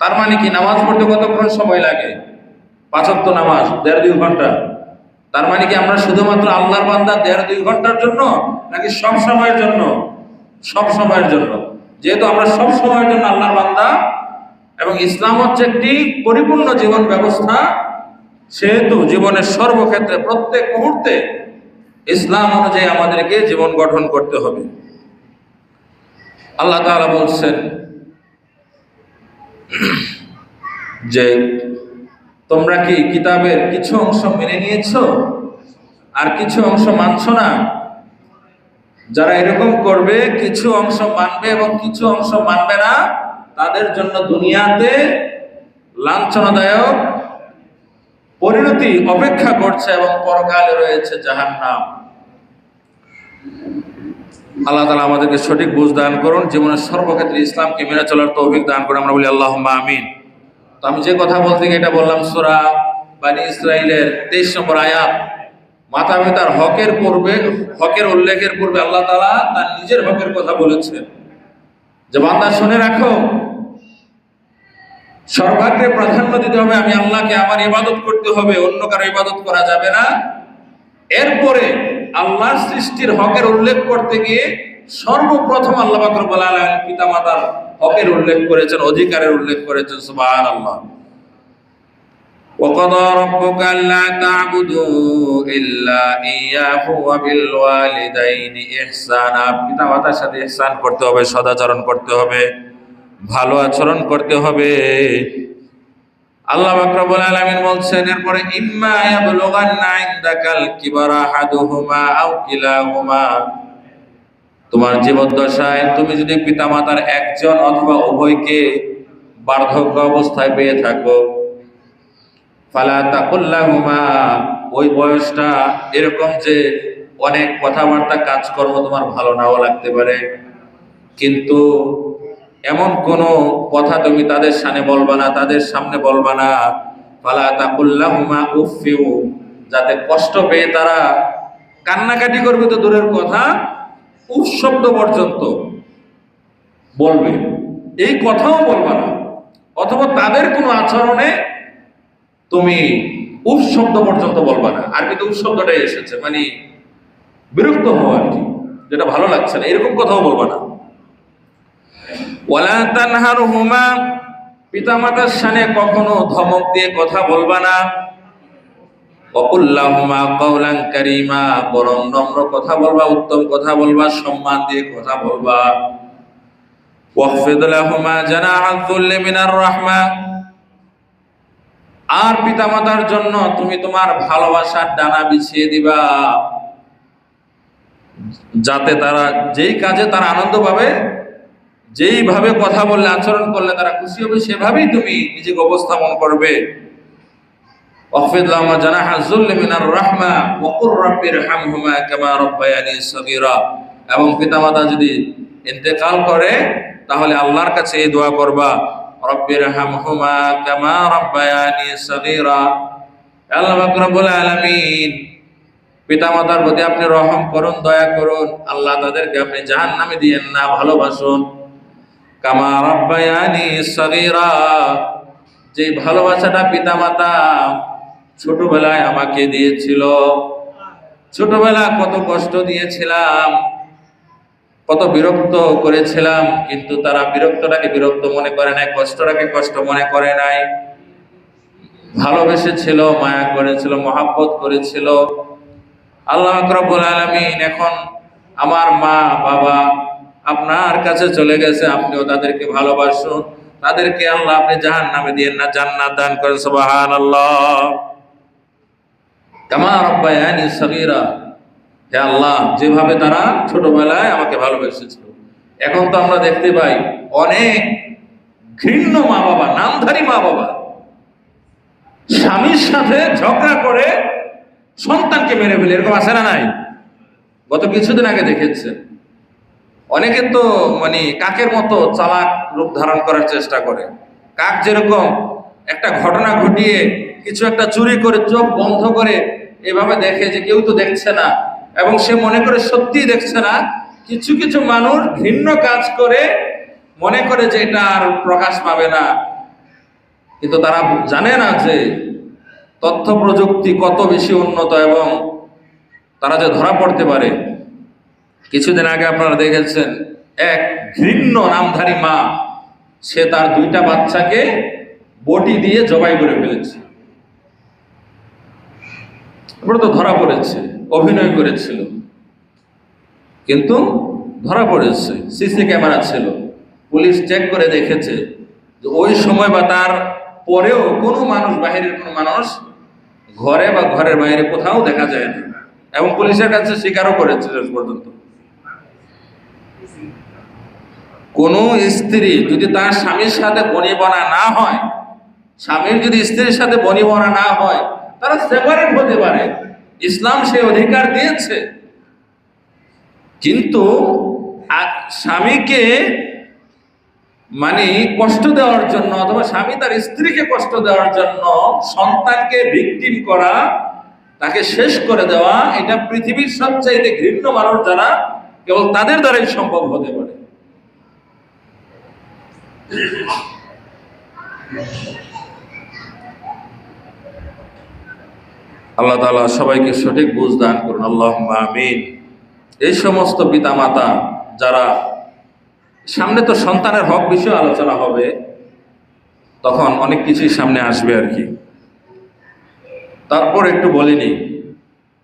তার মানে কি নামাজ পড়তে কতক্ষণ সময় লাগে? 5 ওয়াক্ত নামাজ 1.5-2 ঘন্টা। তার মানে কি আমরা শুধুমাত্র আল্লাহর বান্দা 1.5-2 ঘন্টার জন্য, নাকি সব সময়ের জন্য? সব সময়ের জন্য। যেহেতু আমরা সব সময়ের জন্য আল্লাহর বান্দা এবং ইসলাম হচ্ছে একটি পরিপূর্ণ জীবন ব্যবস্থা, সেহেতু জীবনের সর্বক্ষেত্রে প্রত্যেক মুহূর্তে ইসলাম অনুযায়ী আমাদেরকে জীবন গঠন করতে হবে। আল্লাহ তাআলা বলছেন যে তোমরা কি কিতাবের কিছু অংশ মেনে নিয়েছো আর কিছু অংশ মানছো না? যারা এরকম করবে, কিছু অংশ মানবে এবং কিছু অংশ মানবে না, তাদের জন্য দুনিয়াতে লাঞ্ছনাদায়ক পরিণতি অপেক্ষা করছে এবং পরকালে রয়েছে জাহান্নাম। আল্লাহ তাআলা আমাদেরকে সঠিক বুঝ দান করুন, জীবনের সর্বক্ষেত্রে ইসলামকে মেনে চলার তৌফিক দান করুন। আমরা বলি আল্লাহুম্মা আমিন। তো আমি যে কথা বলতে গিয়ে এটা বললাম, সূরা বনী ইসরাঈলের 23 নম্বর আয়াত। মাতা পিতার হকের উল্লেখের পূর্বে আল্লাহ তাআলা তার নিজের হকের কথা বলেছেন যে বান্দা শুনে রাখো, সর্বাগ্রে প্রাধান্য দিতে হবে আমি আল্লাহকে, আমার ইবাদত করতে হবে, অন্য কারো ইবাদত করা যাবে না। এরপরে আল্লাহর সৃষ্টির হকের উল্লেখ করতে গিয়ে সর্বপ্রথম আল্লাহ পাক রব্বুল আলামিন পিতামাতার হকের উল্লেখ করেছেন, অধিকারের উল্লেখ করেছেন। সুবহানাল্লাহ। وَقَضَى رَبُّكَ أَلَّا تَعْبُدُوا إِلَّا إِيَّاهُ وَبِالْوَالِدَيْنِ إِحْسَانًا, পিতামাতার সাথে ইহসান করতে হবে, সদাচরণ করতে হবে, ভালো আচরণ করতে হবে। আল্লাহ পাক রব্বুল আলামিন বলছেন এরপরে, ইম্মা ইয়াবলুগান্না ইনদাকাল কিবারা আহাদুহুমা আও কিলাহুমা, তোমার জীবদ্দশায় তুমি যদি পিতামাতার একজন অথবা উভয়কে বার্ধক্য অবস্থায় পেয়ে থাকো, ফালা তাকুল লাহুমা, ওই বয়সটা এরকম যে অনেক কথাবার্তা কাজকর্ম তোমার ভালো নাও লাগতে পারে, কিন্তু এমন কোনো কথা তুমি তাদের সামনে বলবা না, তাদের সামনে বলবা না। ফালা তাকুল লাহুমা উফিউ, যাতে কষ্ট পেয়ে তারা কান্নাকাটি করবে তো দূরের কথা, উফ শব্দ পর্যন্ত বলবে, এই কথাও বলবা না। অথবা তাদের কোনো আচরণে তুমি উফ শব্দ পর্যন্ত বলবা না। আরবিতে উফ শব্দটাই এসেছে, মানে বিরক্ত হওয়া আর কি। যেটা ভালো লাগছে না, এরকম কথাও বলবা না। ওয়ালা তানহারহুমা, পিতামাতার সামনে কখনো ধমক দিয়ে কথা বলবা না। ওয়াকুল লাহুমা কাওলান কারীমা, বরং নম্র কথা বলবা, উত্তম কথা বলবা, সম্মান দিয়ে কথা বলবা। ওয়াখফিদ লাহুমা জানাহা যুল্লি মিনার রাহমা, আর পিতামাতার জন্য তুমি তোমার ভালোবাসার ডানা বিছিয়ে দিবা, যাতে তারা যেই কাজে তারা আনন্দ পাবে, যেইভাবে কথা বললে আচরণ করলে তারা খুশি হবে, সেভাবেই তুমি নিজেকে উপস্থাপন করবে। ওয়াখফিদ লাহুমা জানাহা যুল্লি মিনার রাহমা ওয়া কুর রাব্বিরহামহুমা কামা রাব্বায়ানি সগীরা, এবং পিতামাতা যদি ইন্তেকাল করে তাহলে আল্লাহর কাছে এই দোয়া করবা, রাব্বিরহামহুমা কামা রাব্বায়ানি সগীরা, আল্লাহ পাক রব্বুল আলামিন পিতামাতার প্রতি আপনি রহম করুন, দয়া করুন, আল্লাহ তাদেরকে আপনি জাহান্নামে দিয়েন না, ভালোবাসুন। কামা রাব্বায়ানি সগীরা, যে ভালোবাসাটা পিতামাতা ছোটবেলায় আমাকে দিয়েছিল, ছোটবেলা কত কষ্ট দিয়েছিলাম, কত বিরক্ত করেছিলাম, কিন্তু তারা বিরক্তটাকে বিরক্ত মনে করে নাই, কষ্টটাকে কষ্ট মনে করে নাই, ভালোবেসেছিল, মায়া করেছিল, মহাব্বত করেছিল। আল্লাহ রাব্বুল আলামিন এখন আমার মা বাবা আপনার কাছে চলে গেছে, আপনিও তাদেরকে ভালোবাসুন, তাদেরকে আল্লাহ আপনি জাহান্নামে দিয়েন না, জান্নাত দান করেন। সুবহানাল্লাহ। কামা রাব্বায়ানি সগীরা, হে আল্লাহ যেভাবে তারা ছোটবেলায় আমাকে ভালোবেসেছিল। এখন তো আমরা দেখতে পাই অনেক ঘৃণ্য মা বাবা, নামধারী মা বাবা স্বামীর সাথে ঝগড়া করে সন্তানকে মেরে ফেলে, এরকম আছে না নাই? গত কিছুদিন আগে দেখেছেন, অনেকে তো মানে কাকের মতো চালাক রূপ ধারণ করার চেষ্টা করে। কাক যেরকম একটা ঘটনা ঘটিয়ে কিছু একটা চুরি করে চোখ বন্ধ করে এভাবে দেখে যে কেউ তো দেখছে না, এবং সে মনে করে সত্যিই দেখছে না, কিছু কিছু মানুষ ঘৃণ্য কাজ করে মনে করে যে এটা আর প্রকাশ পাবে না, কিন্তু তারা জানে না যে তথ্য প্রযুক্তি কত বেশি উন্নত এবং তারা যে ধরা পড়তে পারে। কিছুদিন আগে আপনারা দেখেছেন এক ঘৃণ্য নামধারী মা, সে তার 2টা বাচ্চাকে বটি দিয়ে জবাই করে ফেলেছে। ওটা তো ধরা পড়েছে, অভিনয় করেছিল কিন্তু ধরা পড়েছে, সিসি ক্যামেরা ছিল, পুলিশ চেক করে দেখেছে যে ওই সময় বা তার পরেও কোনো মানুষ, বাহিরের কোনো মানুষ ঘরে বা ঘরের বাইরে কোথাও দেখা যায় না, এবং পুলিশের কাছে স্বীকারও করেছে শেষ পর্যন্ত। কোন স্ত্রী যদি তার স্বামীর সাথে বনিবনা না হয়, স্বামীর যদি স্ত্রীর সাথে বনিবনা না হয়, তারা সেপারেট হতে পারে, ইসলাম সেই অধিকার দিয়েছে। কিন্তু স্বামীকে মানে কষ্ট দেওয়ার জন্য অথবা স্বামী তার স্ত্রীকে কষ্ট দেওয়ার জন্য সন্তানকে ভিকটিম করা, তাকে শেষ করে দেওয়া, এটা পৃথিবীর সবচাইতে ঘৃণ্য মানুষ যারা, কেবল তাদের দ্বারাই সম্ভব হতে পারে। আল্লাহ তাআলা সবাইকে সঠিক বুঝ দান করুন, আল্লাহুম্মা আমিন। এই সমস্ত পিতামাতা যারা, সামনে তো সন্তানের হক বিষয়ে আলোচনা হবে, তখন অনেক কিছুই সামনে আসবে আর কি। তারপর একটু বলিনি,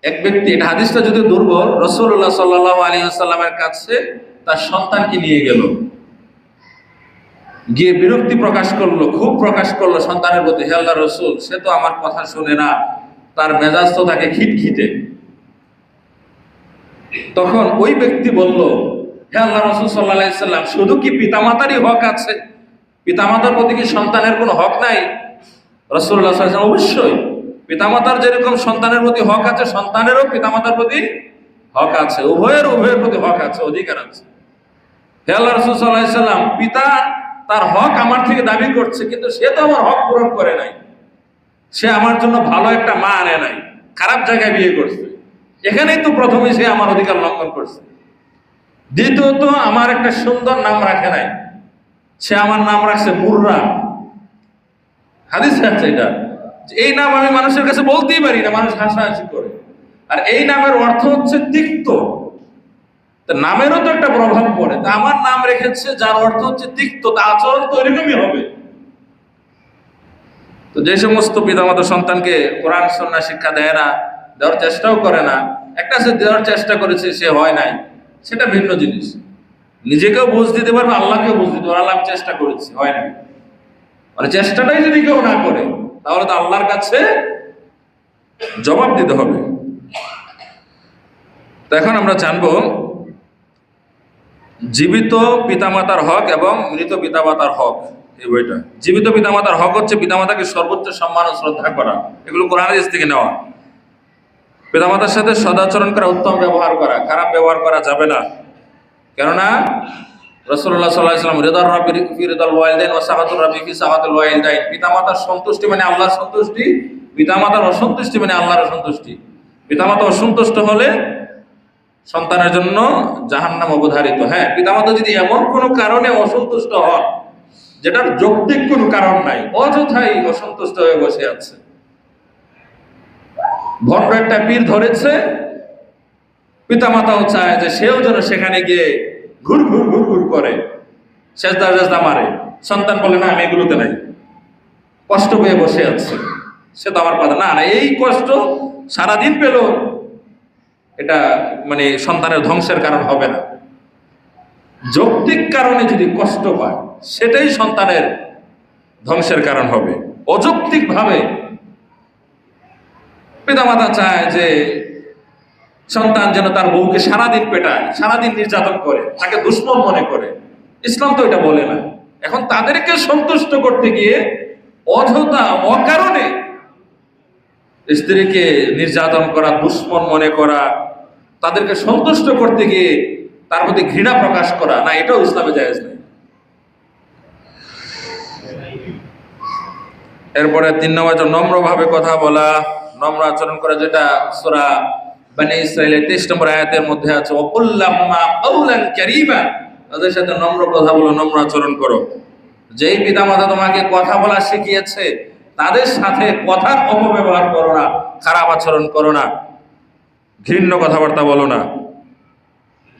এক ব্যক্তি, এটা হাদিসটা যদি দুর্বল, রাসূলুল্লাহ সাল্লাল্লাহু আলাইহি ওয়াসাল্লামের কাছে তার সন্তানকে নিয়ে গেল, গিয়ে বিরক্তি প্রকাশ করলো, খুব প্রকাশ করলো সন্তানের প্রতি, হে আল্লাহর রাসূল, সে তো আমার কথা শুনে না, তার মেজাজ তো থাকে খিটখিটে। তখন ওই ব্যক্তি বলল, হে আল্লাহর রাসূল সাল্লাল্লাহু আলাইহি ওয়াসাল্লাম, শুধু কি পিতামাতারই হক আছে? পিতামাতার প্রতি কি সন্তানের কোনো হক নাই? রাসূলুল্লাহ সাল্লাল্লাহু আলাইহি ওয়াসাল্লাম, অবশ্যই পিতামাতার যেরকম সন্তানের প্রতি হক আছে, সন্তানেরও পিতামাতার প্রতি হক আছে, উভয়ের প্রতি হক আছে, অধিকার আছে। হে আল্লাহর রাসূল সাল্লাল্লাহু আলাইহি ওয়াসাল্লাম, পিতা তার হক আমার থেকে দাবি করছে, কিন্তু সে তো আমার হক পূরণ করে নাই, সে আমার জন্য ভালো একটা মা আনে নাই, খারাপ জায়গায় বিয়ে করছে, এখানেই তো প্রথমে সে আমার অধিকার লঙ্ঘন করছে। দ্বিতীয়ত আমার একটা সুন্দর নাম রাখে নাই, সে আমার নাম রাখছে মুর্রা। হাদিস আছে এটা, এই নাম আমি মানুষের কাছে বলতেই পারি না, মানুষ হাসাহাসি করে, আর এই নামের অর্থ হচ্ছে তিক্ত। তা নামেরও তো একটা প্রভাব পড়ে। তা আমার নাম রেখেছে যার অর্থ হচ্ছে তিক্ত, তা আচরণ তো এরকমই হবে। তো যে সমস্ত পিতামাতা সন্তানকে কোরআন সুন্নাহ শিক্ষা দেয় না, দেওয়ার চেষ্টাও করে না, একটা সে দেওয়ার চেষ্টা করেছে সে হয় নাই, সেটা ভিন্ন জিনিস। নিজেকেও বুঝ দিতে পারবে, আল্লাহকেও বুঝ দিতে পারবে, আল্লাহ আমি চেষ্টা করেছি হয় নাই, মানে চেষ্টাটাই যদি কেউ না করে তাহলে তো আল্লাহর কাছে জবাব দিতে হবে। তো এখন আমরা জানবো জীবিত পিতামাতার হক এবং মৃত পিতামাতার হক। এই বইটা জীবিত পিতামাতার হক হচ্ছে পিতামাতাকে সর্বোচ্চ সম্মান ও শ্রদ্ধা করা, এগুলো কোরআন হাদিস থেকে নেওয়া। পিতামাতার সাথে সদাচরণ করা, উত্তম ব্যবহার করা, খারাপ ব্যবহার করা যাবে না। কেননা রাসূলুল্লাহ সাল্লাল্লাহু আলাইহি ওয়াসাল্লাম রিদার রাব্বি ফি রিদাল ওয়ালিদাইন ওয়া সাখাতুর রাব্বি ফি সাখাতুল ওয়ালিদাইন, পিতামাতার সন্তুষ্টি মানে আল্লাহর সন্তুষ্টি, পিতামাতার অসন্তুষ্টি মানে আল্লাহর অসন্তুষ্টি। পিতামাতা অসন্তুষ্ট হলে সন্তানের জন্য জাহান্নাম অবধারিত। হ্যাঁ, পিতামাতা যদি এমন কোনো কারণে অসন্তুষ্ট হন যেটার যৌক্তিক কোনো কারণ নাই, অযথাই অসন্তুষ্ট হয়ে বসে আছে, ভণ্ড একটা পীর ধরেছে, পিতামাতাও চায় যে সেও যেন সেখানে গিয়ে ঘুর ঘুর ঘুর ঘুর করে, সেজদা মারে, সন্তান বলে না আমি এগুলোতে নাই, কষ্ট পেয়ে বসে আছে, সে তো আমার কথা না না, এই কষ্ট সারাদিন পেল, এটা মানে সন্তানের ধ্বংসের কারণ হবে না। যৌক্তিক কারণে যদি কষ্ট পায় সেটাই সন্তানের ধ্বংসের কারণ হবে। অযৌক্তিক ভাবে পিতামাতা চায় যে সন্তান যেন তার বউকে সারাদিন পেটায়, সারাদিন নির্যাতন করে, তাকে দুশ্মন মনে করে, ইসলাম তো এটা বলে না। এখন তাদেরকে সন্তুষ্ট করতে গিয়ে অযথা অকারণে স্ত্রীকে নির্যাতন করা, দুশ্মন মনে করা, তাদেরকে সন্তুষ্ট করতে গিয়ে তার প্রতি ঘৃণা প্রকাশ করা, না, এটাও ইসলামে জায়েজ নেই। এরপরে 3 নম্বর নম্রভাবে কথা বলা, নম্র আচরণ করা, যেটা সূরা বনী ইসরাঈলের 23 নম্বর আয়াতের মধ্যে আছে, ওয়াকুল্লাহুমা কাওলান কারীমা, তাদের সাথে নম্র কথা বলো, নম্র আচরণ করো। যেই পিতামাতা তোমাকে কথা বলা শিখিয়েছে তাদের সাথে কথার অপব্যবহার করো না, খারাপ আচরণ করো না, ঘৃণ্য কথাবার্তা বলো না,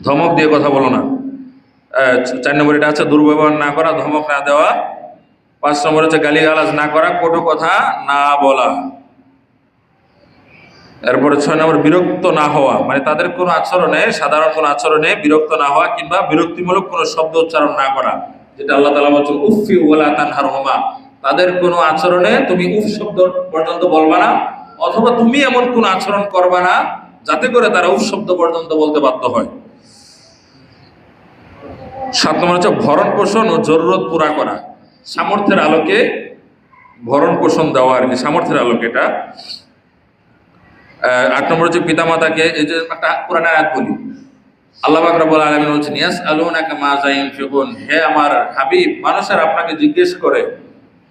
ধমক দিয়ে কথা বলো না। 4 নম্বর এটা আছে দুর্ব্যবহার না করা, ধমক না দেওয়া। 5 নম্বর হচ্ছে গালিগালাজ না করা, কটু কথা না বলা। এরপরে 6 নম্বর বিরক্ত না হওয়া, মানে তাদের কোনো আচরণে, সাধারণ কোনো আচরণে বিরক্ত না হওয়া কিংবা বিরক্তিমূলক কোনো শব্দ উচ্চারণ না করা, যেটা আল্লাহ তাআলা বলছেন উফি ওয়ালা তানহারহুমা, তাদের কোনো আচরণে তুমি উফ শব্দ পর্যন্ত বলবা না, অথবা তুমি এমন কোন আচরণ করবা না যাতে করে তারা উফ শব্দ পর্যন্ত বলতে বাধ্য হয়। 7 নম্বর হচ্ছে ভরণ পোষণ ও জরুরত পুরা করা, সামর্থ্যের আলোকে ভরণ পোষণ দেওয়া আর কি, সামর্থ্যের আলোকে এটা। 8 নম্বর হচ্ছে পিতামাতাকে, এই যে একটা কোরআনের আয়াত বলি, আল্লাহ পাক রব্বুল আলামিন বলছেন ইয়াসআলুনাকা মাযা ইউনফিকুন, হে আমার হাবিব, মানুষের আপনাকে জিজ্ঞেস করে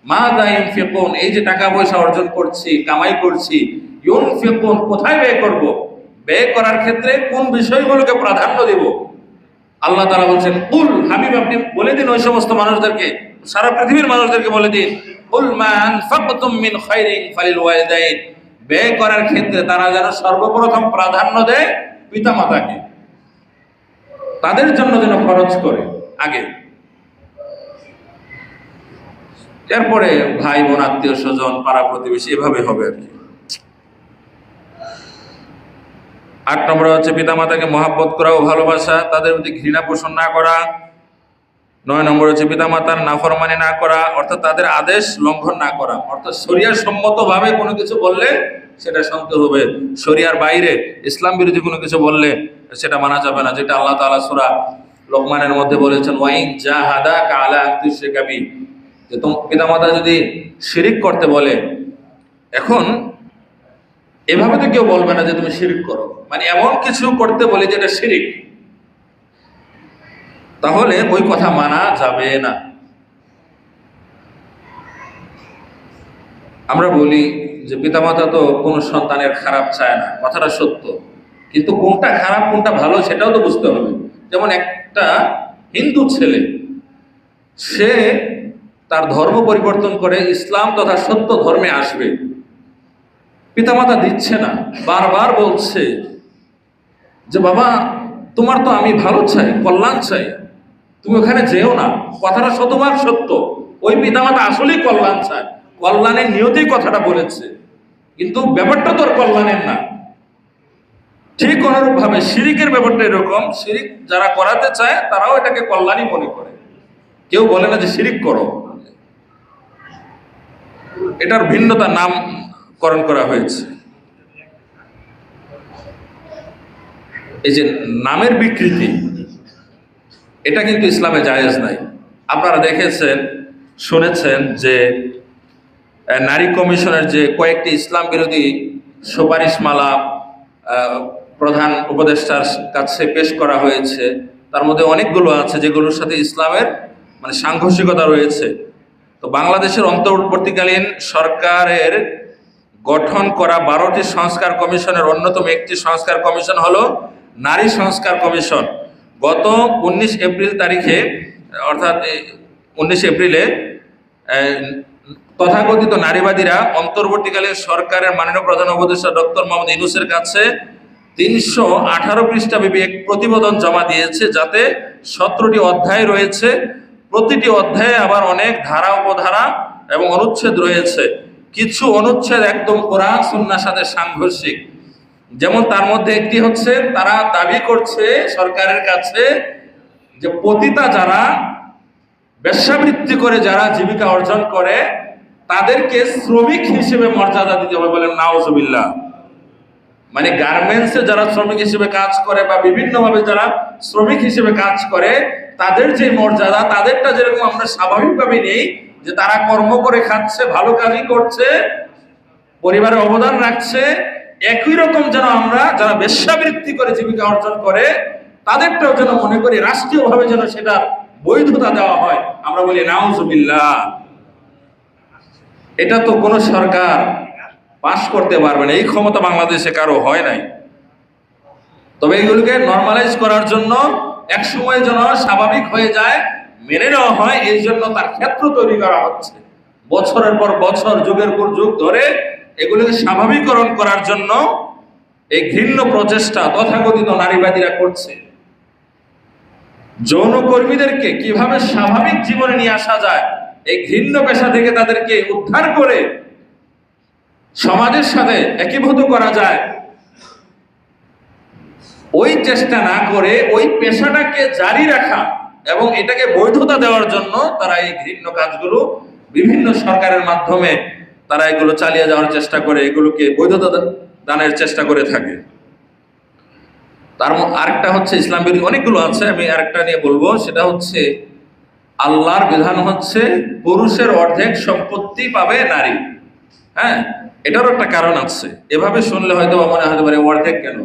মাযা ইউনফিকুন, এই যে টাকা পয়সা অর্জন করছি, কামাই করছি, ইউনফিকুন কোথায় ব্যয় করব, ব্যয় করার ক্ষেত্রে কোন বিষয়গুলোকে প্রাধান্য দেব। আল্লাহ তাআলা বলছেন কুল, হাবিব আপনি বলে দিন ওই সমস্ত মানুষদেরকে, সারা পৃথিবীর মানুষদেরকে বলে দিন, কুল মা আনফাকতুম মিন খায়রিন ফালিল ওয়ালিদাইন, ব্যয় করার ক্ষেত্রে তারা যেন সর্বপ্রথম প্রাধান্য দেয় পিতামাতাকে, তাদের জন্য যেন খরচ করে আগে, এরপরে ভাই বোন, আত্মীয় স্বজন, পাড়া প্রতিবেশী, এভাবে হবে আর কি। 8 নম্বর হচ্ছে পিতামাতাকে মহাব্বত করা ও ভালোবাসা, তাদের প্রতি ঘৃণা পোষণ না করা। 9 নম্বর হচ্ছে পিতামাতার নাফরমানি না করা, অর্থাৎ তাদের আদেশ লঙ্ঘন না করা, অর্থাৎ শরিয়ার সম্মতভাবে কোনো কিছু বললে সেটা শুনতে হবে, শরিয়ার বাইরে ইসলাম বিরোধী কোনো কিছু বললে সেটা মানা যাবে না, যেটা আল্লাহ তাআলা সূরা লোকমানের মধ্যে বলেছেন ওয়াইন জাহাদাকা আলা আন তুশরিকা বি, যে তোমার পিতামাতা যদি শিরিক করতে বলে, এখন এভাবে তো কেউ বলবে না যে তুমি শিরিক করো, মানে এমন কিছু করতে বলে যেটা শিরিক, তাহলে ওই কথা মানা যাবে না। আমরা বলি যে পিতামাতা তো কোনো সন্তানের খারাপ চায় না, কথাটা সত্য, কিন্তু কোনটা খারাপ কোনটা ভালো সেটাও তো বুঝতে হবে। যেমন একটা হিন্দু ছেলে, সে তার ধর্ম পরিবর্তন করে ইসলাম তথা সত্য ধর্মে আসবে, পিতামাতা দিচ্ছে না, বারবার বলছে যে বাবা তোমার তো আমি ভালো চাই, কল্যাণ চাই, তুমি ওখানে যেও না। কথাটা শতভাগ সত্য। ওই পিতামাতা আসলেই কল্যাণ চায়, কল্যাণের নিয়তেই কথাটা বলেছে, কিন্তু ব্যাপারটা তো আর কল্যাণের না। ঠিক অনুরূপ ভাবে শিরিকের ব্যাপারটা এরকম, শিরিক যারা করাতে চায় তারাও এটাকে কল্যাণই মনে করে। কেউ বলে না যে শিরিক করো, এটার ভিন্নতা নামকরণ করা হয়েছে। এই যে নামের বিকৃতি, এটা কিন্তু ইসলামে জায়েজ নাই। আপনারা দেখেছেন, শুনেছেন যে নারী কমিশনের যে কয়েকটি ইসলাম বিরোধী সুপারিশমালা প্রধান উপদেষ্টার কাছে পেশ করা হয়েছে, তার মধ্যে অনেকগুলো আছে যেগুলোর সাথে ইসলামের মানে সাংঘর্ষিকতা রয়েছে। তো বাংলাদেশের অন্তর্বর্তীকালীন সরকারের গঠন করা 12টি সংস্কার কমিশনের অন্যতম একটি সংস্কার কমিশন হলো নারী সংস্কার কমিশন। গত 19 এপ্রিল তারিখে, অর্থাৎ 19 এপ্রিলে তথাকথিত নারীবাদীরা অন্তর্বর্তীকালীন সরকারের মাননীয় প্রধান উপদেষ্টা ডক্টর মোহাম্মদ ইউনূসের কাছে 318 পৃষ্ঠাব্যাপী এক প্রতিবেদন জমা দিয়েছে, যাতে 17টি অধ্যায় রয়েছে। প্রতিটি অধ্যায়ে আবার অনেক ধারা, উপধারা এবং অনুচ্ছেদ রয়েছে। কিছু অনুচ্ছেদ একদম কোরআন সুন্নাহর সাথে সাংঘর্ষিক। যেমন তার মধ্যে একটি হচ্ছে, তারা দাবি করছে সরকারের কাছে যে পতিতা যারা বেশ্যাবৃত্তি করে যারা জীবিকা অর্জন করে তাদেরকে শ্রমিক হিসেবে মর্যাদা দিতে হবে। বলেন নাউজুবিল্লাহ। মানে গার্মেন্টসে যারা শ্রমিক হিসেবে কাজ করে বা বিভিন্নভাবে যারা শ্রমিক হিসেবে কাজ করে, তাদের যে মর্যাদা, তাদেরটা যেরকম আমরা স্বাভাবিকভাবে নেই যে তারা কর্ম করে খাচ্ছে, ভালো কাজই করছে, পরিবারে অবদান রাখছে, একই রকম যেন আমরা যারা বেশ্যাবৃত্তি করে জীবিকা অর্জন করে তাদেরটাও যেন মনে করি রাষ্ট্রীয়ভাবে যেন সেটা বৈধতা দেওয়া হয়। আমরা বলি নাউজুবিল্লাহ। এটা তো কোনো সরকার পাশ করতে পারবে না, এই ক্ষমতা বাংলাদেশে কারো হয় নাই। তবে এগুলোকে নর্মালাইজ করার জন্য এক সময় যেন স্বাভাবিক হয়ে যায়, মেনে নেওয়া হয়, এই জন্য তার ক্ষেত্র তৈরি করা হচ্ছে। বছরের পর বছর, যুগের পর যুগ ধরে এগুলোকে স্বাভাবিকরণ করার জন্য এই ঘৃণ্য প্রচেষ্টা তথাকথিত নারীবাদীরা করছে। যৌনকর্মীদেরকে কিভাবে স্বাভাবিক জীবনে নিয়ে আসা যায়, এই ঘৃণ্য পেশা থেকে তাদেরকে উদ্ধার করে সমাজের সাথে একীভূত করা যায়, ওই চেষ্টা না করে ওই পেশাটাকে জারি রাখা এবং এটাকে বৈধতা দেওয়ার জন্য তারা এই ঘৃণ্য কাজগুলো বিভিন্ন সরকারের মাধ্যমে তারা এগুলো চালিয়ে যাওয়ার চেষ্টা করে, এগুলোকে বৈধতা দানের চেষ্টা করে থাকে। তার আরেকটা হচ্ছে ইসলাম বিরোধী অনেকগুলো আছে, আমি আরেকটা নিয়ে বলবো। সেটা হচ্ছে আল্লাহর বিধান হচ্ছে পুরুষের অর্ধেক সম্পত্তি পাবে নারী। হ্যাঁ, এটারও একটা কারণ আছে। এভাবে শুনলে হয়তো মনে হতে পারে অর্ধেক কেন,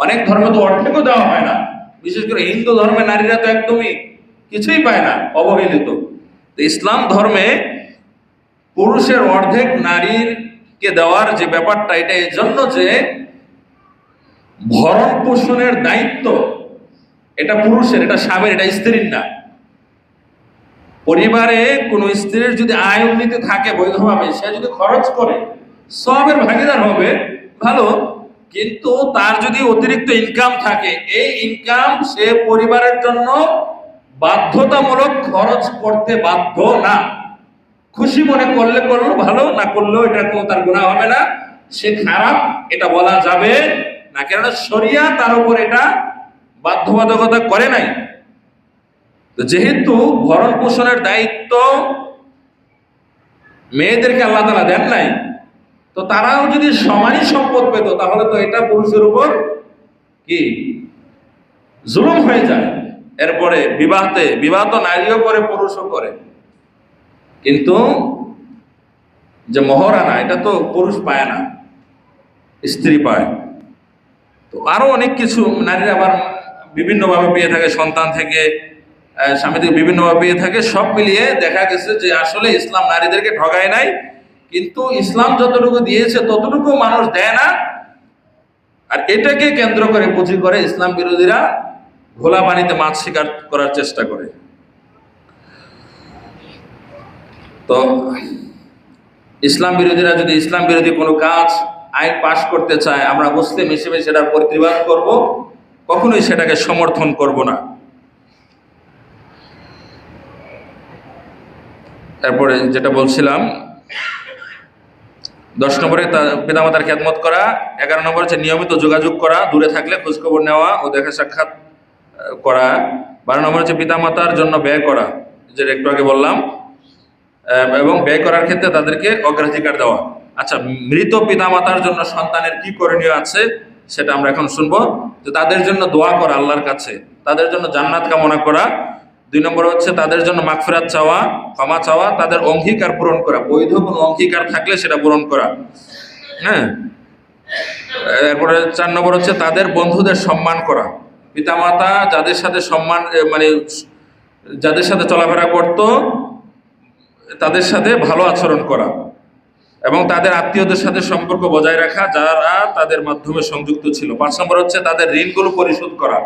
অনেক ধর্মে তো অর্ধেকও দেওয়া হয় না। বিশেষ করে হিন্দু ধর্মে নারীরা তো একদমই কিছুই পায় না, অবহেলিত। ইসলাম ধর্মে পুরুষের অর্ধেক নারীকে দেওয়ার যে ব্যাপারটা, এটা এই জন্য যে ভরণ পোষণের দায়িত্ব এটা পুরুষের, এটা স্বামীর, এটা স্ত্রীর না। পরিবারে কোন স্ত্রীর যদি আয় উন্নতি থাকে বৈধভাবে, সে যদি খরচ করে সবের ভাগিদার হবে, ভালো। কিন্তু তার যদি অতিরিক্ত ইনকাম থাকে, এই ইনকাম সে পরিবারের জন্য বাধ্যতামূলক খরচ করতে বাধ্য না। খুশি মনে করলে করলো ভালো, না করলেও এটা কোনো তার গুনাহ হবে না, সে খারাপ এটা বলা যাবে না, কেননা শরিয়া তার উপর এটা বাধ্যবাধকতা করে নাই। যেহেতু ভরণ পোষণের দায়িত্ব মেয়েদেরকে আল্লাহ তাআলা দেন নাই, তো তারাও যদি সমানই সম্পদ পেত, তাহলে তো এটা পুরুষের উপর কি জুলুম হয়ে যায়। এরপরে বিবাহ তো নারীও করে, পুরুষও করে, কিন্তু যে মহারানা এটা তো পুরুষ পায় না, স্ত্রী পায়। তো আরো অনেক কিছু নারীরা আবার বিভিন্নভাবে পেয়ে থাকে, সন্তান থেকে, স্বামী থেকে বিভিন্নভাবে পেয়ে থাকে। সব মিলিয়ে দেখা গেছে যে আসলে ইসলাম নারীদেরকে ঠগায় নাই, কিন্তু ইসলাম যতটুকু দিয়েছে ততটুকু মানুষ দেয় না। আর এটাকে কেন্দ্র করে পুঁজি করে ইসলাম বিরোধীরা ঘোলা পানিতে মাছ শিকার করার চেষ্টা করে। তো ইসলাম বিরোধীরা যদি ইসলাম বিরোধী কোনো কাজ, আইন পাশ করতে চায়, আমরা মুসলিম হিসেবে সেটার প্রতিবাদ করব কখনোই সেটাকে সমর্থন করব না। তারপরে যেটা বলছিলাম, 10 নম্বরে পিতামাতার খেদমত করা। 11 নম্বর হচ্ছে নিয়মিত যোগাযোগ করা, দূরে থাকলে খোঁজখবর নেওয়া ও দেখা সাক্ষাৎ করা। 12 নম্বর হচ্ছে পিতামাতার জন্য ব্যয় করা, যেটা একটু আগে বললাম, এবং ব্যয় করার ক্ষেত্রে তাদেরকে অগ্রাধিকার দেওয়া। আচ্ছা, মৃত পিতামাতার জন্য সন্তানের কি করণীয় আছে সেটা আমরা এখন শুনবো। যে তাদের জন্য দোয়া করা আল্লাহর কাছে, তাদের জন্য জান্নাত কামনা করা। 2 নম্বর হচ্ছে তাদের জন্য মাগফিরাত চাওয়া, ক্ষমা চাওয়া, তাদের অঙ্গীকার পূরণ করা, বৈধ কোনো অঙ্গীকার থাকলে সেটা পূরণ করা। হ্যাঁ, এরপরে 4 নম্বর হচ্ছে তাদের বন্ধুদের সম্মান করা। পিতামাতা যাদের সাথে সম্মান মানে যাদের সাথে চলাফেরা করত তাদের সাথে ভালো আচরণ করা, এবং তাদের আত্মীয়দের সাথে সম্পর্ক বজায় রাখা যারা তাদের মাধ্যমে সংযুক্ত ছিল। 5 নম্বর হচ্ছে তাদের ঋণগুলো পরিশোধ করা।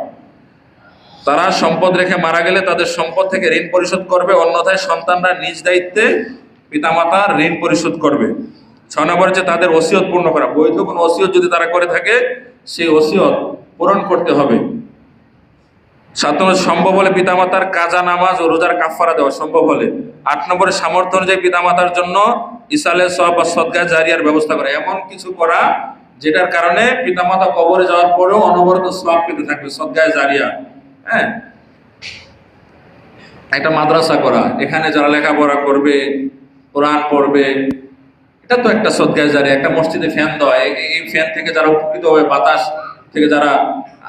তারা সম্পদ রেখে মারা গেলে তাদের সম্পদ থেকে ঋণ পরিশোধ করবে, অন্যথায় সন্তানরা নিজ দায়িত্বে পিতামাতার ঋণ পরিশোধ করবে। 6 নম্বর হচ্ছে তাদের ওসিয়ত পূর্ণ করা। বৈধ কোনো ওসিয়ত যদি তারা করে থাকে সেই ওসিয়ত পূরণ করতে হবে। 7 নম্বর সম্ভব হলে পিতামাতার কাজা নামাজ ও রোজার কাফারা দেওয়া সম্ভব হলে। 8 নম্বরে সামর্থ্য অনুযায়ী পিতামাতার জন্য ইসালে সওয়াব বা সদকা জারিয়ার ব্যবস্থা করা, এমন কিছু করা যেটার কারণে পিতামাতা কবরে যাওয়ার পরেও অনবরত সওয়াব পেতে থাকবে, সদকা জারিয়া। হ্যাঁ, একটা মাদ্রাসা করা, এখানে যারা লেখাপড়া করবে, কোরআন পড়বে, এটা তো একটা সদকা জারিয়া। একটা মসজিদে ফ্যান দেওয়া, এই ফ্যান থেকে যারা উপকৃত হবে, বাতাস থেকে যারা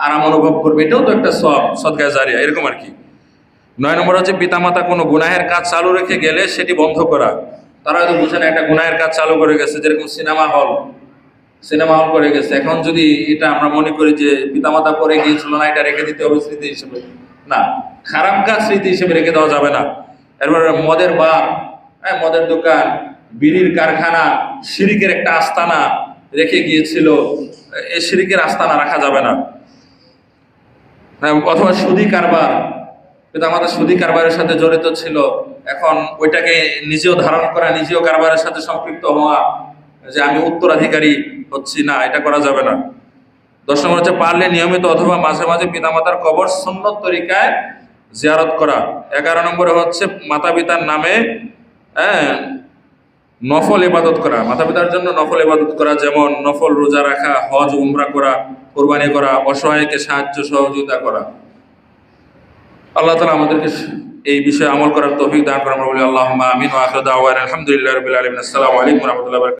আরাম অনুভব করবে, এটাও তো একটা সদকা জারিয়া, এরকম আর কি। 9 নম্বর হচ্ছে পিতামাতা কোনো গুনাহের কাজ চালু রেখে গেলে সেটি বন্ধ করা। তারা হয়তো বুঝেন একটা গুনাহের কাজ চালু করে গেছে, যেরকম সিনেমা হল করে গেছে। এখন যদি এটা আমরা মনে করি যে পিতামাতা করে গিয়েছিল না, এটা রেখে দিতে হবে স্মৃতি হিসেবে, না, খারাপ কাজ স্মৃতি হিসেবে রেখে দেওয়া যাবে না। এরপরে মদের বার, হ্যাঁ, মদের দোকান, বিড়ির কারখানা, শিরিকের একটা আস্তানা রেখে গিয়েছিল, এই শিরিকের আস্তানা রাখা যাবে না। অথবা সুদী কারবার, পিতামাতা সুদী কারবারের সাথে জড়িত ছিল, এখন ওইটাকে নিজেও ধারণ করা, নিজেও কারবারের সাথে সম্পৃক্ত হওয়া, যে আমি উত্তরাধিকারী হচ্ছি, না, এটা করা যাবে না। 10 নম্বর হচ্ছে পারলে নিয়মিত অথবা মাঝে মাঝে পিতামাতার কবর সুন্নত তরিকায় জিয়ারত করা। 11 নম্বরে হচ্ছে মাতা পিতার নামে নফল ইবাদত করা, মাতা পিতার জন্য নফল ইবাদত করা, যেমন নফল রোজা রাখা, হজ উমরা করা, কোরবানি করা, অসহায়কে সাহায্য সহযোগিতা করা। আল্লাহ তাআলা আমাদেরকে এই বিষয়ে আমল করার তৌফিক দান করেন। আমরা বলি আল্লাহুম্মা আমিন। ওয়া আখিরু দাওয়ানা আলহামদুলিল্লাহি রাব্বিল আলামিন। আসসালামু আলাইকুম ওয়া রাহমাতুল্লাহি ওয়া বারাকাতুহু।